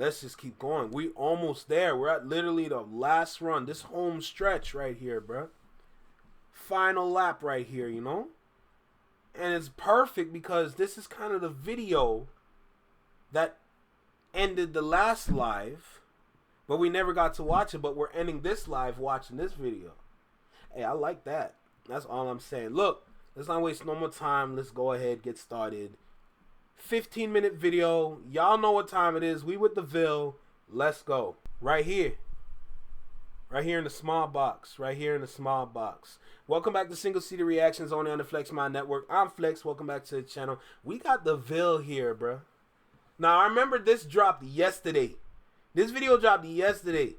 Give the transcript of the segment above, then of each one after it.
let's just keep going. We almost there. We're at literally the last run. This home stretch right here, bro. Final lap right here, you know? And it's perfect because this is kind of the video that ended the last live, but we never got to watch it, but we're ending this live watching this video. Hey, I like that. That's all I'm saying. Look, let's not waste no more time. Let's go ahead, get started. 15-minute video. Y'all know what time it is. We with the Ville. Let's go. Right here. Right here in the small box. Right here in the small box. Welcome back to Single Seater Reactions only on the Flex Mind Network. I'm Flex. Welcome back to the channel. We got the Ville here, bro. Now, I remember this dropped yesterday. This video dropped yesterday.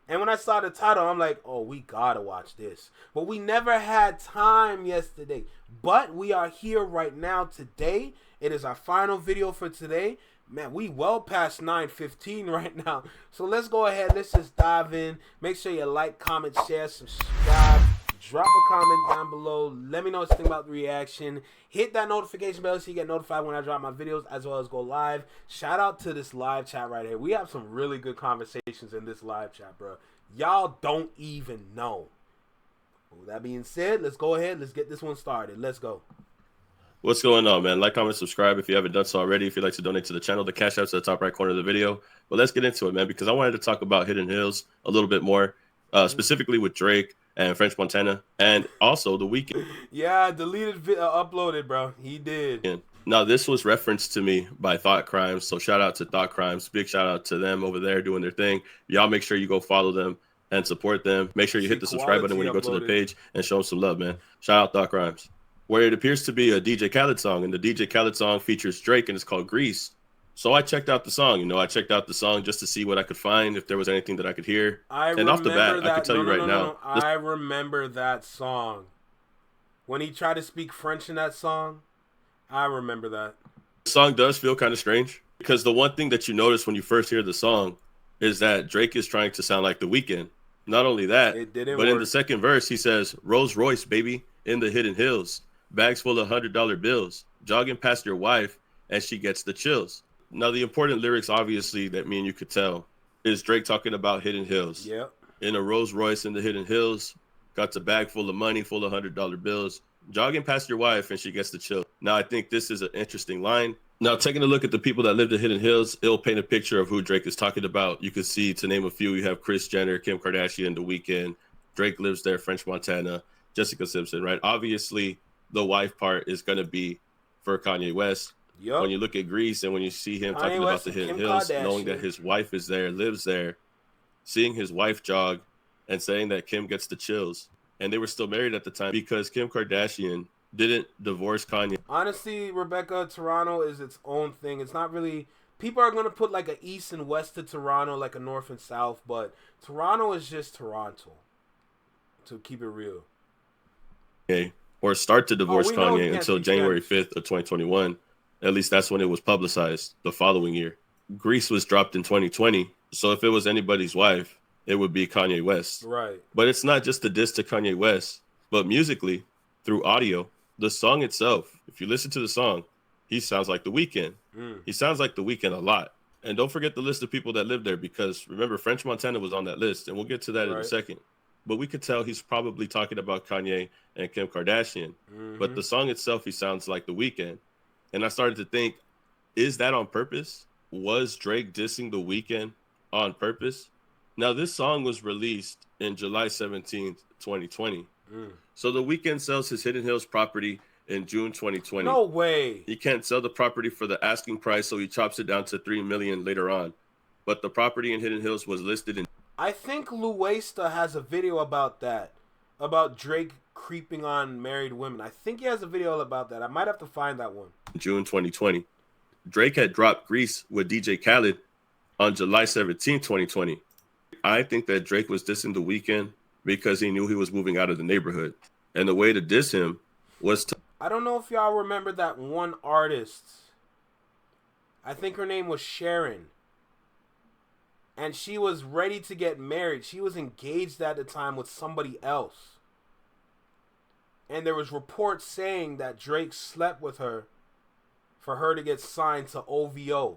And when I saw the title, I'm like, oh, we gotta watch this. But we never had time yesterday. But we are here right now today. It is our final video for today. Man, we well past 9:15 right now. So let's go ahead. Let's just dive in. Make sure you like, comment, share, subscribe. Drop a comment down below. Let me know what you think about the reaction. Hit that notification bell so you get notified when I drop my videos as well as go live. Shout out to this live chat right here. We have some really good conversations in this live chat, bro. Y'all don't even know. With that being said, let's go ahead. Let's get this one started. Let's go. What's going on, man? Like, comment, subscribe if you haven't done so already. If you'd like to donate to the channel, the cash out's at the top right corner of the video. But let's get into it, man, because I wanted to talk about Hidden Hills a little bit more, specifically with Drake and French Montana, and also The Weeknd. Yeah, deleted, uploaded, bro. He did. Now, this was referenced to me by Thought Crimes, so shout out to Thought Crimes. Big shout out to them over there doing their thing. Y'all make sure you go follow them and support them. Make sure you hit the subscribe button when you go to their page and show them some love, man. Shout out Thought Crimes. Where it appears to be a DJ Khaled song, and the DJ Khaled song features Drake, and it's called Grease. So I checked out the song. I checked out the song just to see what I could find, if there was anything that I could hear. And off the bat, I could tell you right now. I remember that song. When he tried to speak French in that song, I remember that. The song does feel kind of strange, because the one thing that you notice when you first hear the song is that Drake is trying to sound like The Weeknd. Not only that, but in the second verse, he says, Rolls Royce, baby, in the Hidden Hills. Bags full of $100 bills, jogging past your wife, and she gets the chills. Now, the important lyrics, obviously, that me and you could tell, is Drake talking about Hidden Hills. Yep. In a Rolls Royce in the Hidden Hills, got a bag full of money, full of $100 bills, jogging past your wife, and she gets the chill. Now, I think this is an interesting line. Now, taking a look at the people that lived in Hidden Hills, it'll paint a picture of who Drake is talking about. You can see, to name a few, you have Kris Jenner, Kim Kardashian, The Weeknd. Drake lives there, French Montana, Jessica Simpson, right? Obviously, the wife part is going to be for Kanye West. Yep. When you look at Grease and when you see him talking about the Hidden Hills, knowing that his wife is there, lives there, seeing his wife jog and saying that Kim gets the chills. And they were still married at the time because Kim Kardashian didn't divorce Kanye. Honestly, Rebecca, Toronto is its own thing. It's not really... People are going to put like an east and west to Toronto, like a north and south, but Toronto is just Toronto, to keep it real. Okay. Or start to divorce Kanye until January 5th of 2021. At least that's when it was publicized the following year. Grease was dropped in 2020. So if it was anybody's wife, it would be Kanye West. Right. But it's not just a diss to Kanye West, but musically, through audio, the song itself, if you listen to the song, he sounds like The Weeknd. He sounds like The Weeknd a lot. And don't forget the list of people that live there, because remember, French Montana was on that list, and we'll get to that in a second. But we could tell he's probably talking about Kanye and Kim Kardashian. But the song itself, he sounds like The Weeknd. And I started to think, is that on purpose? Was Drake dissing The Weeknd on purpose? Now, this song was released in July 17th, 2020. So The Weeknd sells his Hidden Hills property in June 2020. No way. He can't sell the property for the asking price, so he chops it down to $3 million later on. But the property in Hidden Hills was listed in... I think Luesta has a video about that, about Drake creeping on married women. I think he has a video about that. I might have to find that one. June 2020. Drake had dropped Grease with DJ Khaled on July 17, 2020. I think that Drake was dissing The Weeknd because he knew he was moving out of the neighborhood. And the way to diss him was to... I don't know if y'all remember that one artist. I think her name was Sharon. And she was ready to get married. She was engaged at the time with somebody else. And there was reports saying that Drake slept with her for her to get signed to OVO.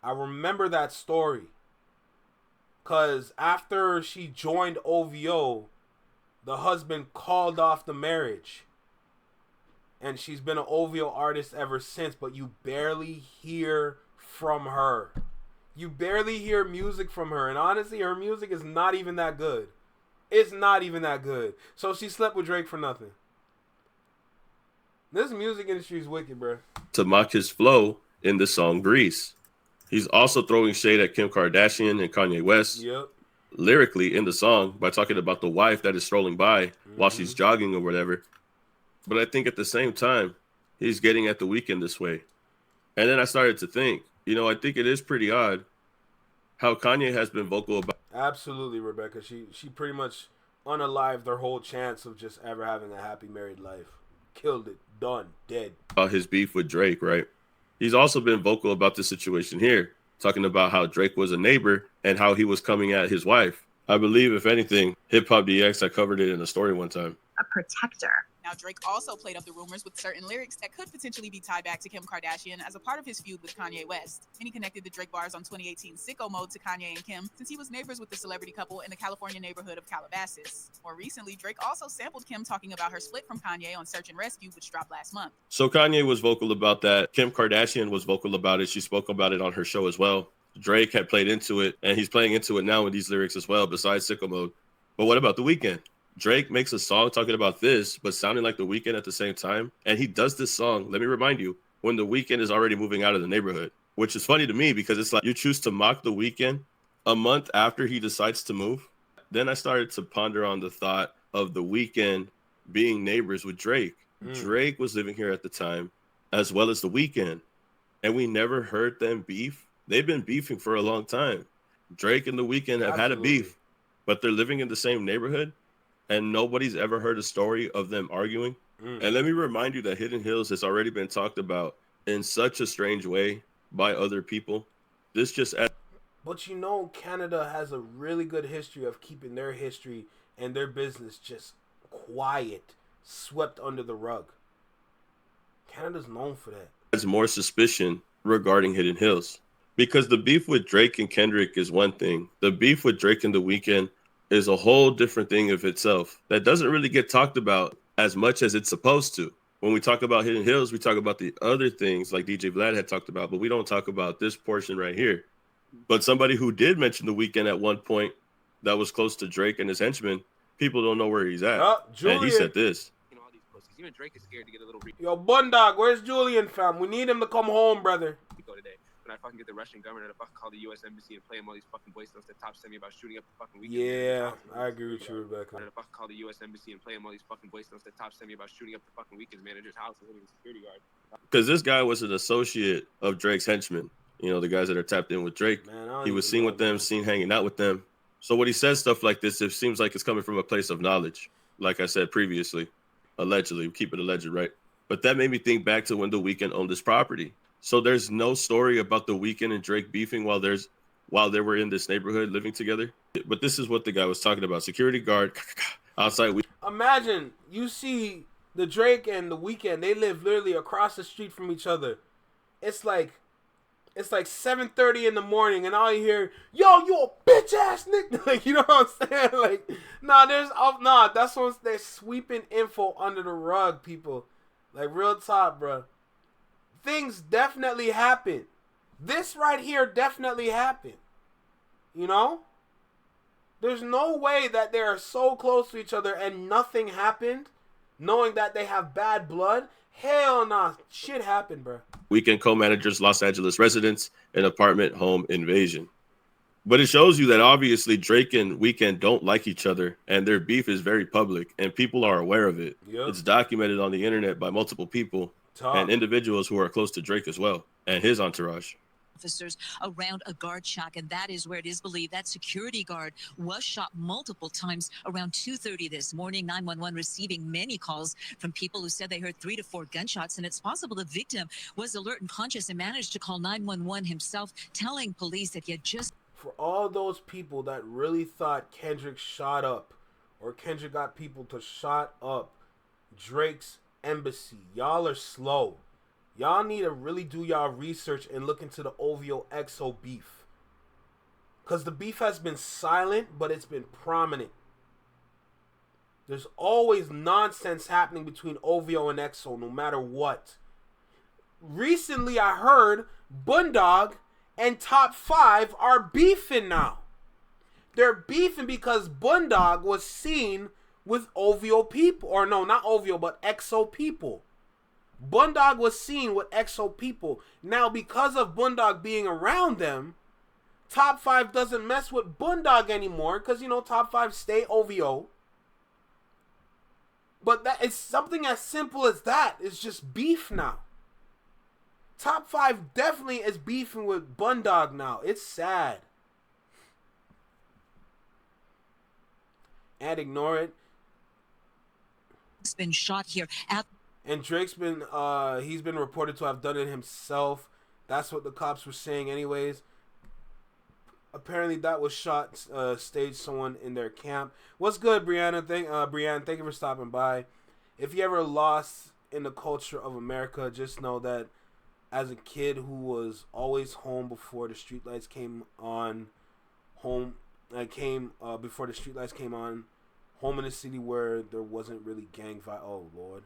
I remember that story. Because after she joined OVO, the husband called off the marriage. And she's been an OVO artist ever since, but you barely hear from her. You barely hear music from her. And honestly, her music is not even that good. It's not even that good. So she slept with Drake for nothing. This music industry is wicked, bro. To mock his flow in the song Grease. He's also throwing shade at Kim Kardashian and Kanye West. Yep. Lyrically in the song by talking about the wife that is strolling by while she's jogging or whatever. But I think at the same time, he's getting at the Weeknd this way. And then I started to think, I think it is pretty odd how Kanye has been vocal about. Absolutely, Rebecca. She pretty much unalived their whole chance of just ever having a happy married life. Killed it. Done. Dead. About his beef with Drake, right? He's also been vocal about the situation here, talking about how Drake was a neighbor and how he was coming at his wife. I believe, if anything, Hip Hop DX, I covered it in a story one time. A protector. Now, Drake also played up the rumors with certain lyrics that could potentially be tied back to Kim Kardashian as a part of his feud with Kanye West. And he connected the Drake bars on 2018 Sicko Mode to Kanye and Kim, since he was neighbors with the celebrity couple in the California neighborhood of Calabasas. More recently, Drake also sampled Kim talking about her split from Kanye on Search and Rescue, which dropped last month. So Kanye was vocal about that. Kim Kardashian was vocal about it. She spoke about it on her show as well. Drake had played into it, and he's playing into it now with these lyrics as well, besides Sicko Mode. But what about The Weeknd? Drake makes a song talking about this, but sounding like The Weeknd at the same time. And he does this song, let me remind you, when The Weeknd is already moving out of the neighborhood, which is funny to me because it's like you choose to mock The Weeknd a month after he decides to move. Then I started to ponder on the thought of The Weeknd being neighbors with Drake. Drake was living here at the time, as well as The Weeknd. And we never heard them beef. They've been beefing for a long time. Drake and The Weeknd have had a beef, but they're living in the same neighborhood. And nobody's ever heard a story of them arguing. And let me remind you that Hidden Hills has already been talked about in such a strange way by other people. This just... But Canada has a really good history of keeping their history and their business just quiet, swept under the rug. Canada's known for that. There's more suspicion regarding Hidden Hills. Because the beef with Drake and Kendrick is one thing. The beef with Drake and The Weeknd is a whole different thing of itself that doesn't really get talked about as much as it's supposed to. When we talk about Hidden Hills, we talk about the other things like DJ Vlad had talked about, but we don't talk about this portion right here. But somebody who did mention The Weeknd at one point that was close to Drake and his henchmen, people don't know where he's at. And he said this. All these pussies. Even Drake is scared to get a little Yo, Bundog, where's Julian, fam? We need him to come home, brother. go today. When I fucking get the Russian government to fucking call the U.S. Embassy and play him all these fucking voice notes that Top sent me about shooting up the fucking weekend. Yeah, I agree with you, Rebecca. To fucking call the U.S. Embassy and play him all these fucking voice notes that Top sent me about shooting up the fucking weekend's manager's house and hitting the security guard. Because this guy was an associate of Drake's henchmen. The guys that are tapped in with Drake. Man, he was seen with them, seen hanging out with them. So when he says stuff like this, it seems like it's coming from a place of knowledge. Like I said previously, allegedly, keep it alleged, right? But that made me think back to when The Weeknd owned this property. So there's no story about The Weeknd and Drake beefing while they were in this neighborhood living together. But this is what the guy was talking about. Security guard outside. Imagine you see the Drake and The Weeknd. They live literally across the street from each other. It's like 7:30 in the morning, and all you hear, "Yo, you a bitch ass nigga." Like, you know what I'm saying? Like, that's when they're sweeping info under the rug, people. Like, real talk, bro. Things definitely happen. This right here definitely happened. There's no way that they are so close to each other and nothing happened, knowing that they have bad blood. Hell nah. Shit happened, bro. Weeknd co-managers Los Angeles residents, an apartment home invasion. But it shows you that obviously Drake and Weeknd don't like each other, and their beef is very public, and people are aware of it. Yep. It's documented on the internet by multiple people and individuals who are close to Drake as well, and his entourage. Officers around a guard shack, and that is where it is believed that security guard was shot multiple times around 2:30 this morning. 911 receiving many calls from people who said they heard 3 to 4 gunshots, and it's possible the victim was alert and conscious and managed to call 911 himself, telling police that he had just... For all those people that really thought Kendrick shot up, or Kendrick got people to shot up Drake's embassy, y'all are slow. y'all need to really do y'all research and look into the OVO EXO beef. Because the beef has been silent, but it's been prominent. There's always nonsense happening between OVO and EXO, no matter what. Recently, I heard Bundog and Top 5 are beefing now. They're beefing because Bundog was seen with OVO people. Or no, not OVO, but EXO people. Bundog was seen with EXO people. Now, because of Bundog being around them, Top 5 doesn't mess with Bundog anymore because, you know, Top 5 stay OVO. But that it's something as simple as that. It's just beef now. Top 5 definitely is beefing with Bundog now. It's sad. And ignore it. It's been shot here at. And Drake's been, he's been reported to have done it himself. That's what the cops were saying anyways. Apparently that was shot, staged someone in their camp. What's good, Brianna? Brianna, thank you for stopping by. If you ever lost in the culture of America, just know that as a kid who was always home before the streetlights came on, home in a city where there wasn't really gang violence. Oh, Lord.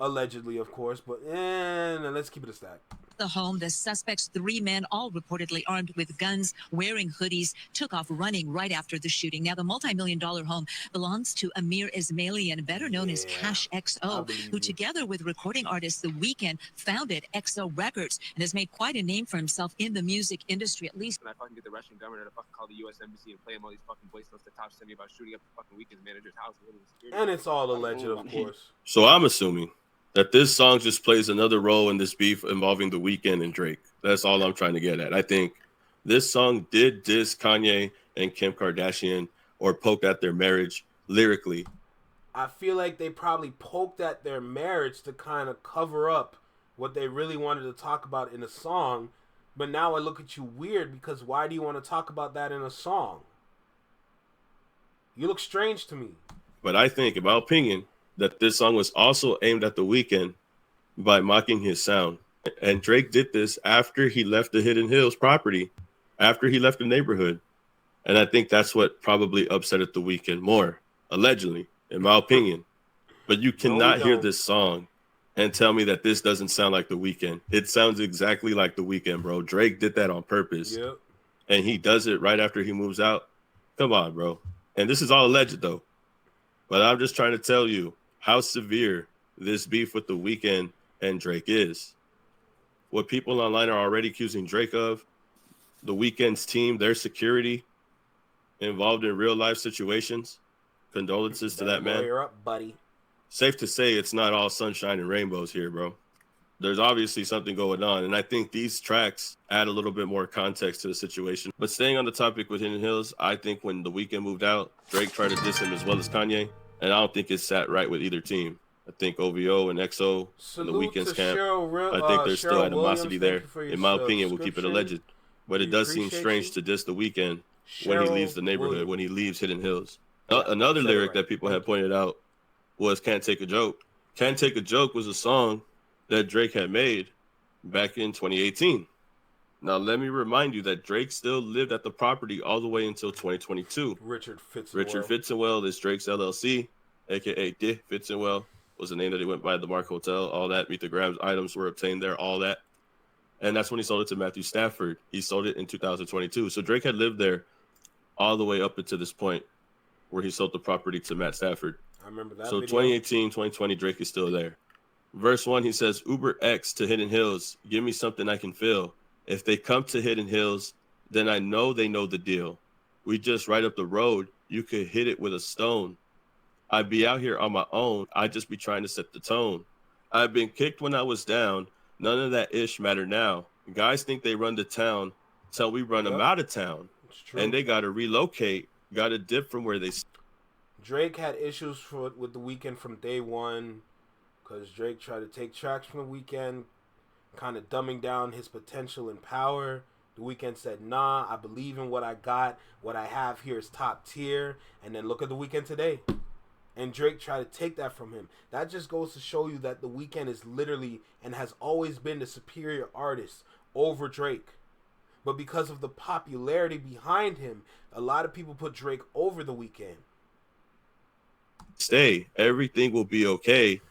Allegedly, of course, but let's keep it a stack. The home, the suspects, 3 men, all reportedly armed with guns, wearing hoodies, took off running right after the shooting. Now, the multi-million-dollar home belongs to Amir Ismailian, better known as Cash XO, who, together with recording artist The Weeknd, founded XO Records and has made quite a name for himself in the music industry, at least. When I fucking get the Russian government to fucking call the U.S. Embassy and play them all these fucking voice notes that top send me about shooting up the fucking Weeknd's manager's house. And it's all alleged, of course. So I'm assuming that this song just plays another role in this beef involving The Weeknd and Drake. That's all I'm trying to get at. I think this song did diss Kanye and Kim Kardashian or poke at their marriage lyrically. I feel like they probably poked at their marriage to kind of cover up what they really wanted to talk about in a song. But now I look at you weird because why do you want to talk about that in a song? You look strange to me. But I think, in my opinion, that this song was also aimed at The Weeknd by mocking his sound. And Drake did this after he left the Hidden Hills property, after he left the neighborhood. And I think that's what probably upset The Weeknd more, allegedly, in my opinion. But you cannot hear this song and tell me that this doesn't sound like The Weeknd. It sounds exactly like The Weeknd, bro. Drake did that on purpose. Yep. And he does it right after he moves out. Come on, bro. And this is all alleged, though. But I'm just trying to tell you how severe this beef with The Weeknd and Drake is. What people online are already accusing Drake of, The Weeknd's team, their security, involved in real life situations. Condolences to that man. You're up, buddy. Safe to say it's not all sunshine and rainbows here, bro. There's obviously something going on, and I think these tracks add a little bit more context to the situation. But staying on the topic with Hidden Hills, I think when The Weeknd moved out, Drake tried to diss him as well as Kanye, and I don't think it sat right with either team. I think OVO and EXO and The Weeknd's camp, I think there's still animosity there. In my opinion, we'll keep it alleged. But it does seem strange to diss The Weeknd when he leaves the neighborhood, when he leaves Hidden Hills. Another lyric that people had pointed out was Can't Take a Joke. Can't Take a Joke was a song that Drake had made back in 2018. Now, let me remind you that Drake still lived at the property all the way until 2022. Richard Fitzenwell is Drake's LLC, a.k.a. De Fitzenwell, was the name that he went by at the Mark Hotel. All that, Meet the Grams items were obtained there, all that. And that's when he sold it to Matthew Stafford. He sold it in 2022. So Drake had lived there all the way up until this point where he sold the property to Matt Stafford. I remember that. So 2018, 2020, Drake is still there. Verse 1, he says, Uber X to Hidden Hills. Give me something I can feel. If they come to Hidden Hills, then I know they know the deal. We just right up the road. You could hit it with a stone. I'd be out here on my own. I'd just be trying to set the tone. I've been kicked when I was down. None of that ish matter now. Guys think they run the town till we run them out of town. And they got to relocate, got to dip from where they... Drake had issues with The Weeknd from day one because Drake tried to take tracks from The Weeknd, kind of dumbing down his potential and power. The Weeknd said, nah, I believe in what I got. What I have here is top tier. And then look at The Weeknd today. And Drake tried to take that from him. That just goes to show you that The Weeknd is literally and has always been the superior artist over Drake. But because of the popularity behind him, a lot of people put Drake over The Weeknd. Stay, everything will be okay.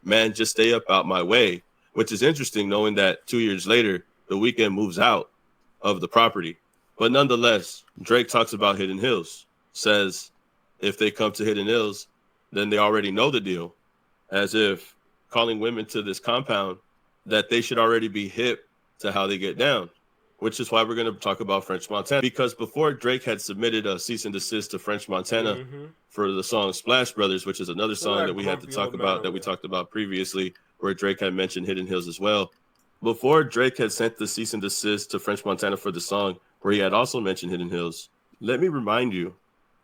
Man, just stay up out my way. Which is interesting, knowing that 2 years later, The Weeknd moves out of the property. But nonetheless, Drake talks about Hidden Hills. Says if they come to Hidden Hills, then they already know the deal. As if calling women to this compound that they should already be hip to how they get down. Which is why we're going to talk about French Montana. Because before Drake had submitted a cease and desist to French Montana for the song Splash Brothers, which is another song that we had to talk about, that we talked about previously, where Drake had mentioned Hidden Hills as well. Before Drake had sent the cease and desist to French Montana for the song, where he had also mentioned Hidden Hills, let me remind you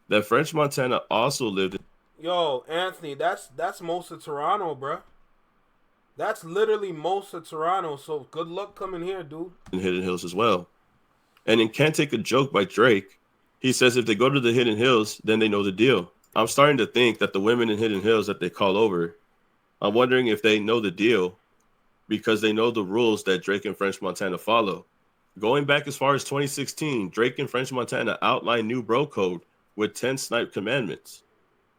that French Montana also lived in... Yo, Anthony, that's most of Toronto, bruh. That's literally most of Toronto, so good luck coming here, dude. In Hidden Hills as well. And in Can't Take a Joke by Drake, he says if they go to the Hidden Hills, then they know the deal. I'm starting to think that the women in Hidden Hills that they call over, I'm wondering if they know the deal because they know the rules that Drake and French Montana follow. Going back as far as 2016, Drake and French Montana outlined new bro code with 10 snipe commandments.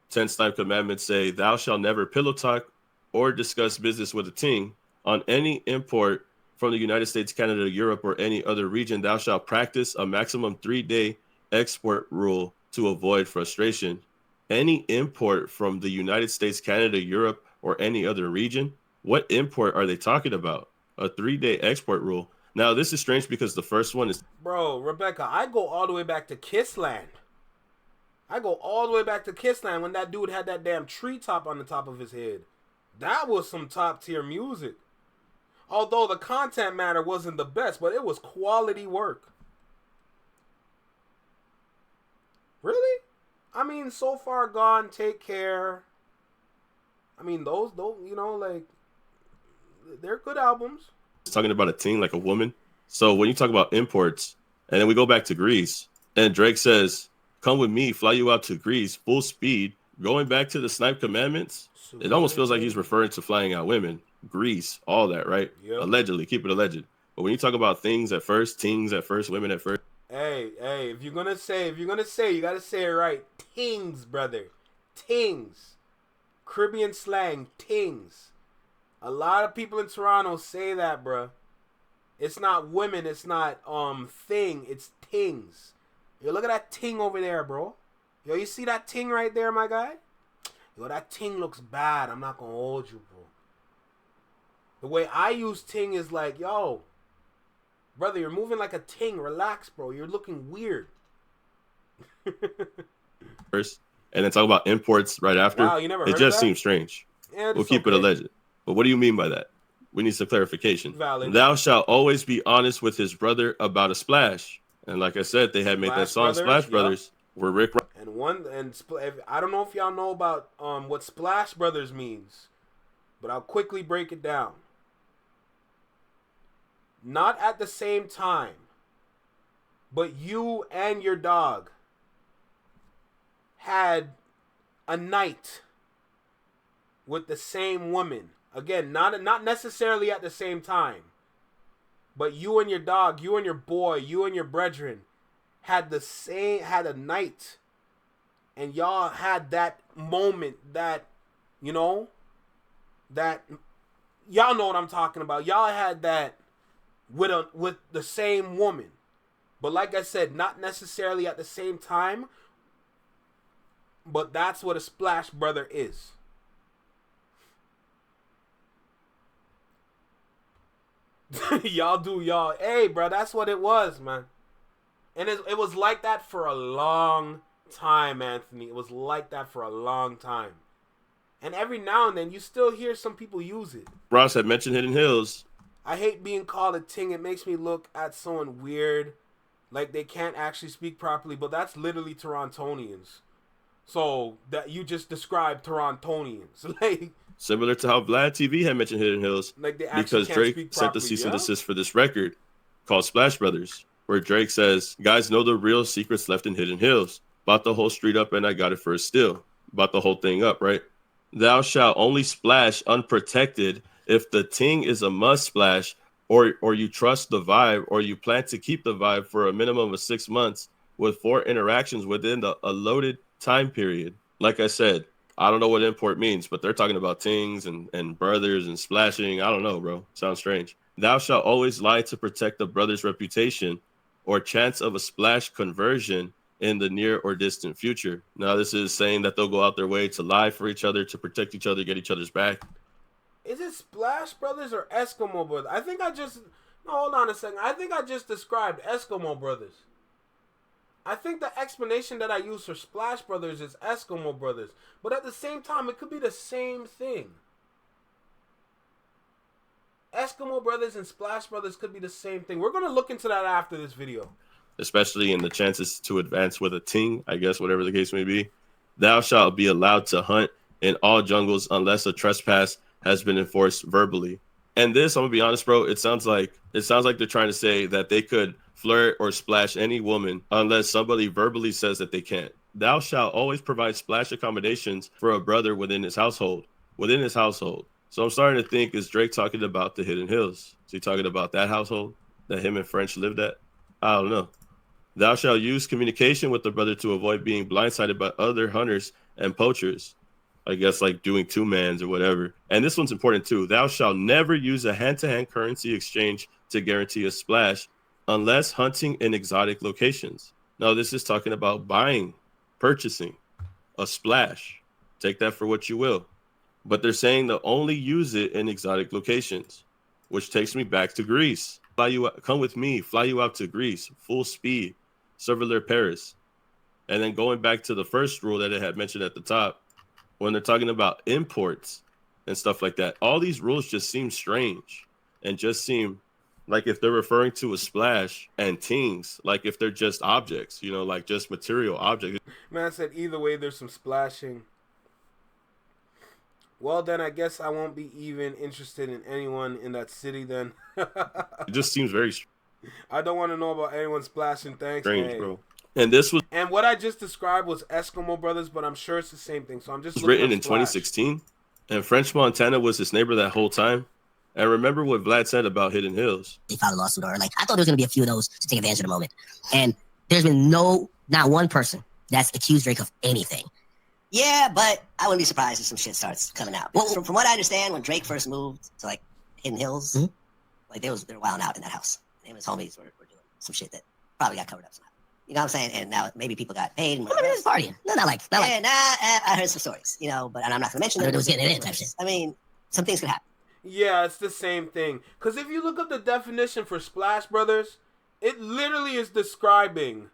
10 snipe commandments say, thou shalt never pillow talk or discuss business with a ting on any import from the United States, Canada, Europe, or any other region. Thou shalt practice a maximum 3-day export rule to avoid frustration. Any import from the United States, Canada, Europe, or any other region? What import are they talking about? A 3-day export rule. Now, this is strange because the first one is... Bro, Rebecca, I go all the way back to Kissland. I go all the way back to Kissland when that dude had that damn treetop on the top of his head. That was some top tier music. Although the content matter wasn't the best, but it was quality work. Really? I mean, So Far Gone, Take Care. I mean, those, you know, like, they're good albums. Talking about a teen, like a woman. So when you talk about imports, and then we go back to Greece, and Drake says, come with me, fly you out to Greece, full speed. Going back to the snipe commandments, it almost feels like he's referring to flying out women, Greece, all that, right? Yep. Allegedly, keep it alleged. But when you talk about things at first, tings at first, women at first. Hey, if you're gonna say, you gotta say it right. Tings, brother. Tings. Caribbean slang, tings. A lot of people in Toronto say that, bruh. It's not women, it's not thing, it's tings. Yo, look at that ting over there, bro. Yo, you see that ting right there, my guy? Yo, that ting looks bad. I'm not gonna hold you, bro. The way I use ting is like, yo, brother, you're moving like a ting. Relax, bro. You're looking weird. First, and then talk about imports right after. Wow, you never heard it of just that? seems strange. Yeah, we'll keep it alleged. But what do you mean by that? We need some clarification. Valid. Thou shalt always be honest with his brother about a splash. And like I said, they had made that song Splash Brothers, where Rick... I don't know if y'all know about what Splash Brothers means, but I'll quickly break it down. Not at the same time, but you and your dog had a night with the same woman. Again, not necessarily at the same time, but you and your dog, you and your boy, you and your brethren had a night, and y'all had that moment that, you know, that y'all know what I'm talking about. Y'all had that with the same woman. But like I said, not necessarily at the same time, but that's what a splash brother is. Y'all do y'all. Hey, bro, that's what it was, man. And it was like that for a long time, Anthony. It was like that for a long time. And every now and then, you still hear some people use it. Ross had mentioned Hidden Hills. I hate being called a ting. It makes me look at someone weird, like they can't actually speak properly. But that's literally Torontonians. So that you just described Torontonians. Like, similar to how Vlad TV had mentioned Hidden Hills, like they because Drake sent the cease and desist for this record called Splash Brothers, where Drake says, guys know the real secrets left in Hidden Hills. Bought the whole street up and I got it for a steal. about the whole thing up, right? Thou shalt only splash unprotected if the ting is a must splash, or you trust the vibe, or you plan to keep the vibe for a minimum of 6 months with 4 interactions within a loaded time period. Like I said, I don't know what import means, but they're talking about tings and brothers and splashing. I don't know, bro. Sounds strange. Thou shalt always lie to protect the brother's reputation or chance of a splash conversion in the near or distant future. Now, this is saying that they'll go out their way to lie for each other, to protect each other, get each other's back. Is it Splash Brothers or Eskimo Brothers? I think I just... No, hold on a second. I think I just described Eskimo Brothers. I think the explanation that I use for Splash Brothers is Eskimo Brothers. But at the same time, it could be the same thing. Eskimo Brothers and Splash Brothers could be the same thing. We're going to look into that after this video. Especially in the chances to advance with a ting, I guess, whatever the case may be. Thou shalt be allowed to hunt in all jungles unless a trespass has been enforced verbally. And this, I'm gonna be honest, bro, it sounds like they're trying to say that they could flirt or splash any woman unless somebody verbally says that they can't. Thou shalt always provide splash accommodations for a brother within his household. Within his household. So I'm starting to think, is Drake talking about the Hidden Hills? Is he talking about that household that him and French lived at? I don't know. Thou shalt use communication with the brother to avoid being blindsided by other hunters and poachers. I guess like doing 2-mans or whatever. And this one's important too. Thou shalt never use a hand-to-hand currency exchange to guarantee a splash unless hunting in exotic locations. Now, this is talking about buying, purchasing a splash. Take that for what you will. But they're saying they'll only use it in exotic locations, which takes me back to Greece. Come with me, fly you out to Greece, full speed, Cerveler Paris. And then going back to the first rule that it had mentioned at the top, when they're talking about imports and stuff like that, all these rules just seem strange and just seem like if they're referring to a splash and tings, like if they're just objects, like just material objects. Man, I said either way there's some splashing. Well, then I guess I won't be even interested in anyone in that city then. It just seems very I don't want to know about anyone splashing. Thanks, strange, bro. And what I just described was Eskimo Brothers, but I'm sure it's the same thing. So I'm just written in 2016, and French Montana was his neighbor that whole time. And remember what Vlad said about Hidden Hills. They filed a lawsuit, or I thought there was going to be a few of those to take advantage of the moment. And there's been not one person that's accused Drake of anything. Yeah, but I wouldn't be surprised if some shit starts coming out. Well, from what I understand, when Drake first moved to like Hidden Hills, they were wilding out in that house. Him and his homies were doing some shit that probably got covered up somehow. You know what I'm saying? And now maybe people got paid. And maybe this partying. I heard some stories, but I'm not going to mention them. It was getting in type shit. I mean, some things could happen. Yeah, it's the same thing. Because if you look up the definition for Splash Brothers, it literally is describing,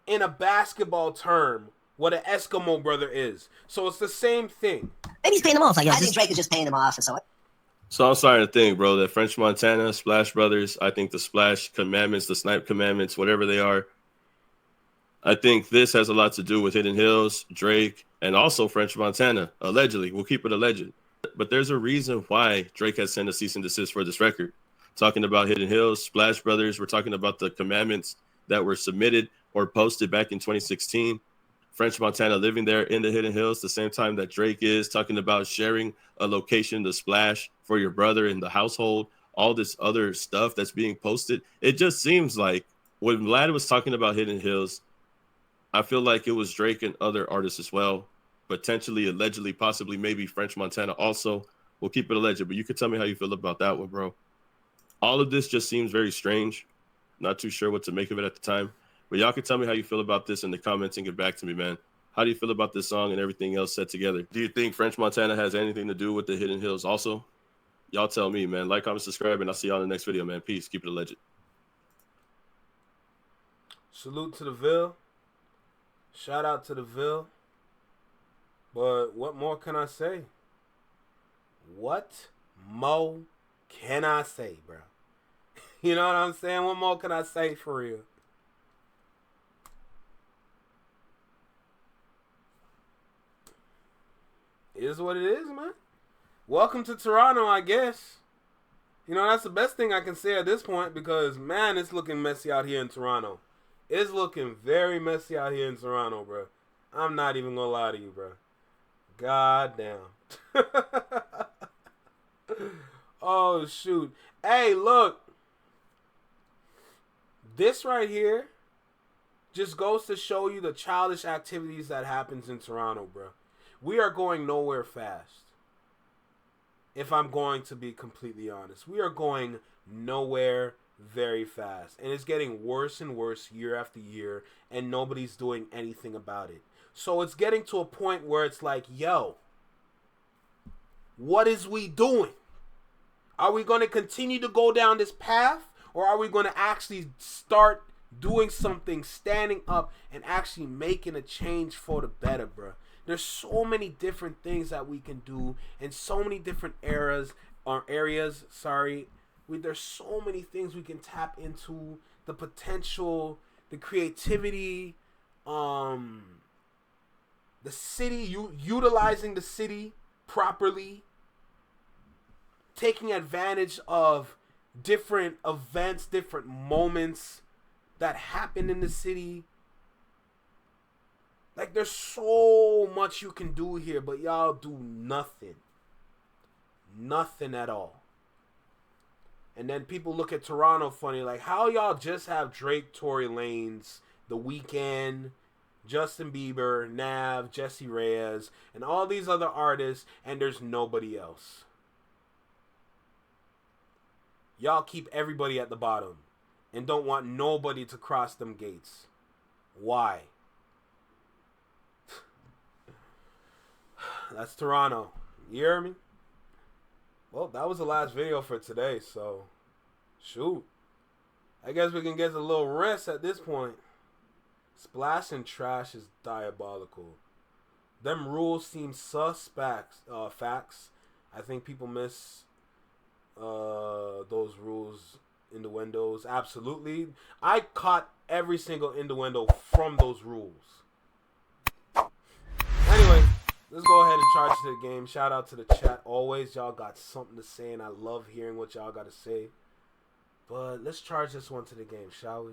in a basketball term, what an Eskimo brother is. So it's the same thing. Maybe he's paying them off. I think Drake is just paying them off and so on. So I'm starting to think, bro, that French Montana, Splash Brothers, I think the Splash Commandments, the Snipe Commandments, whatever they are, I think this has a lot to do with Hidden Hills, Drake, and also French Montana, allegedly. We'll keep it alleged. But there's a reason why Drake has sent a cease and desist for this record. Talking about Hidden Hills, Splash Brothers, we're talking about the commandments that were submitted or posted back in 2016. French Montana living there in the Hidden Hills, the same time that Drake is talking about sharing a location to splash for your brother in the household, all this other stuff that's being posted. It just seems like when Vlad was talking about Hidden Hills, I feel like it was Drake and other artists as well, potentially, allegedly, possibly, maybe French Montana also. We'll keep it alleged, but you could tell me how you feel about that one, bro. All of this just seems very strange. Not too sure what to make of it at the time. But y'all can tell me how you feel about this in the comments and get back to me, man. How do you feel about this song and everything else set together? Do you think French Montana has anything to do with the Hidden Hills also? Y'all tell me, man. Like, comment, subscribe, and I'll see y'all in the next video, man. Peace. Keep it alleged. Salute to the Ville. Shout out to the Ville. But what more can I say? What more can I say, bro? You know what I'm saying? What more can I say for real? It is what it is, man. Welcome to Toronto, I guess. That's the best thing I can say at this point because, man, it's looking messy out here in Toronto. It's looking very messy out here in Toronto, bro. I'm not even gonna lie to you, bro. God damn. Oh, shoot. Hey, look. This right here just goes to show you the childish activities that happens in Toronto, bro. We are going nowhere fast. If I'm going to be completely honest. We are going nowhere very fast. And it's getting worse and worse year after year. And nobody's doing anything about it. So it's getting to a point where it's like, yo, what is we doing? Are we going to continue to go down this path? Or are we going to actually start doing something, standing up, and actually making a change for the better, bro? There's so many different things that we can do in so many different areas. There's so many things we can tap into. The potential, the creativity, the city, utilizing the city properly, taking advantage of different events, different moments that happen in the city. Like, there's so much you can do here, but y'all do nothing. Nothing at all. And then people look at Toronto funny, like, how y'all just have Drake, Tory Lanez, The Weeknd, Justin Bieber, Nav, Jesse Reyes, and all these other artists, and there's nobody else. Y'all keep everybody at the bottom and don't want nobody to cross them gates. Why? That's Toronto. You hear me? Well, that was the last video for today, so shoot. I guess we can get a little rest at this point. Splashing trash is diabolical. Them rules seem suspect. Facts. I think people miss those rules in the windows. Absolutely. I caught every single innuendo from those rules. Anyway, let's go ahead and charge to the game. Shout out to the chat. Always, y'all got something to say, and I love hearing what y'all got to say. But let's charge this one to the game, shall we?